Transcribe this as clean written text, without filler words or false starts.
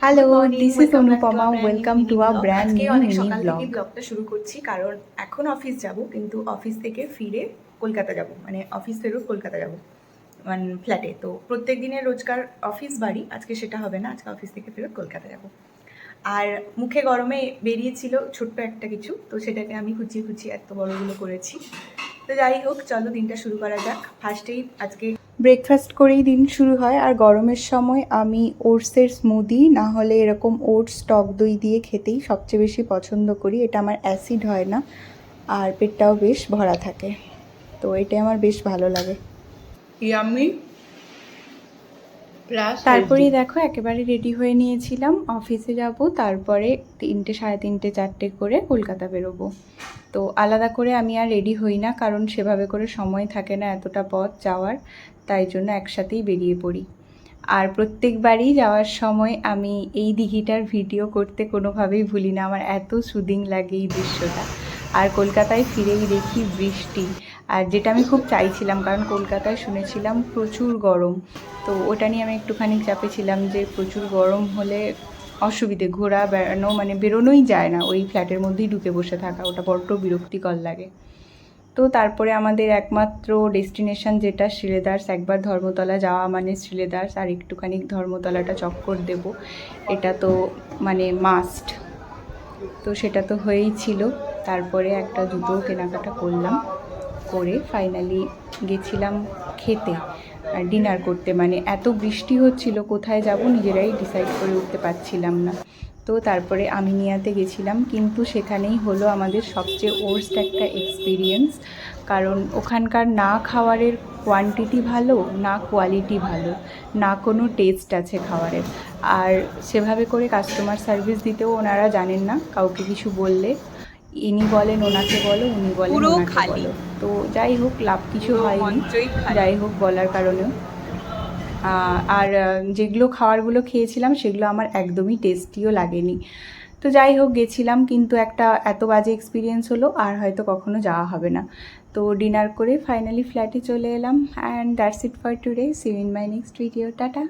Hello, good morning, this is welcome back to Anupama. Hour brand new welcome to mini a blog. Brand আজকে new অনেক mini সকাল blog. থেকেই ব্লগটা শুরু করছি, কারণ এখন অফিস যাব, কিন্তু অফিস থেকে ফিরে কলকাতা যাব, মানে অফিস থেকেও কলকাতা যাব, মানে ফ্ল্যাটে। তো প্রত্যেক দিনের রোজকার অফিস বাড়ি, আজকে সেটা হবে না, আজকে অফিস থেকে ফেরত কলকাতা যাব। আর মুখে গরমে বেরিয়েছিল ছোট্ট একটা কিছু, তো সেটাকে আমি কুচিয়ে কুচিয়ে এত বড়গুলো করেছি। তো যাই হোক, চলো দিনটা শুরু করা যাক। ফার্স্টেই আজকে ব্রেকফাস্ট করেই দিন শুরু হয়। আর গরমের সময় আমি ওটসের স্মুদি না হলে এরকম ওটস টক দই দিয়ে খেতেই সবচেয়ে বেশি পছন্দ করি। এটা আমার অ্যাসিড হয় না আর পেটটাও বেশ ভরা থাকে, তো এটা আমার বেশ ভালো লাগে। Yummy plus healthy. তারপরেই দেখো একেবারে রেডি হয়ে নিয়েছিলাম, অফিসে যাব, তারপরে 3টে, 3:30, 4টে করে কলকাতা বেরোবো। তো আলাদা করে আমি আর রেডি হই না, কারণ সেভাবে করে সময় থাকে না এতটা পথ যাওয়ার, তাই জন্য একসাথেই বেরিয়ে পড়ি। আর প্রত্যেকবারই যাওয়ার সময় আমি এই দিঘিটার ভিডিও করতে কোনোভাবেই ভুলি না, আমার এত সুদিং লাগে এই দৃশ্যটা। আর কলকাতায় ফিরেই দেখি বৃষ্টি, আর যেটা আমি খুব চাইছিলাম, কারণ কলকাতায় শুনেছিলাম প্রচুর গরম। তো ওটা নিয়ে আমি একটুখানি চাপে ছিলাম যে প্রচুর গরম হলে অসুবিধে, ঘোরা বেড়ানো মানে বেরোনোই যায় না, ওই ফ্ল্যাটের মধ্যেই ঢুকে বসে থাকা, ওটা বড্ড বিরক্তিকর লাগে। তো তারপরে আমাদের একমাত্র ডেস্টিনেশন যেটা শ্রীলেদার্স, একবার ধর্মতলা যাওয়া মানে শ্রীলেদার্স, আর একটুখানি ধর্মতলাটা চক্কর দেব, এটা তো মানে মাস্ট। তো সেটা তো হয়েই ছিল। তারপরে একটা জুতো কেনাকাটা করলাম, করে ফাইনালি গেছিলাম খেতে আর ডিনার করতে। মানে এত বৃষ্টি হচ্ছিল, কোথায় যাব নিজেরাই ডিসাইড করে উঠতে পারছিলাম না। তো তারপরে আমিনিয়াতে গেছিলাম, কিন্তু সেখানেই হলো আমাদের সবচেয়ে ওর্স্ট একটা এক্সপিরিয়েন্স, কারণ ওখানকার না খাবারের কোয়ান্টিটি ভালো, না কোয়ালিটি ভালো, না কোনো টেস্ট আছে খাবারের। আর সেভাবে করে কাস্টমার সার্ভিস দিতেও ওনারা জানেন না, কাউকে কিছু বললে ইনি বলেন ওনাকে বলো, উনি বলেন পুরো ওনাকে খালি, বলো। তো যাই হোক, লাভ কিছু পুরো হয়নি, মঞ্চই খালি। যাই হোক বলার কারণেও। আর যেগুলো খাবারগুলো খেয়েছিলাম সেগুলো আমার একদমই টেস্টিও লাগেনি। তো যাই হোক গেছিলাম, কিন্তু একটা এত বাজে এক্সপিরিয়েন্স হলো, আর হয়তো কখনো যাওয়া হবে না। তো ডিনার করে ফাইনালি ফ্ল্যাটে চলে এলাম, and that's it for today. See you in my next video. Tata.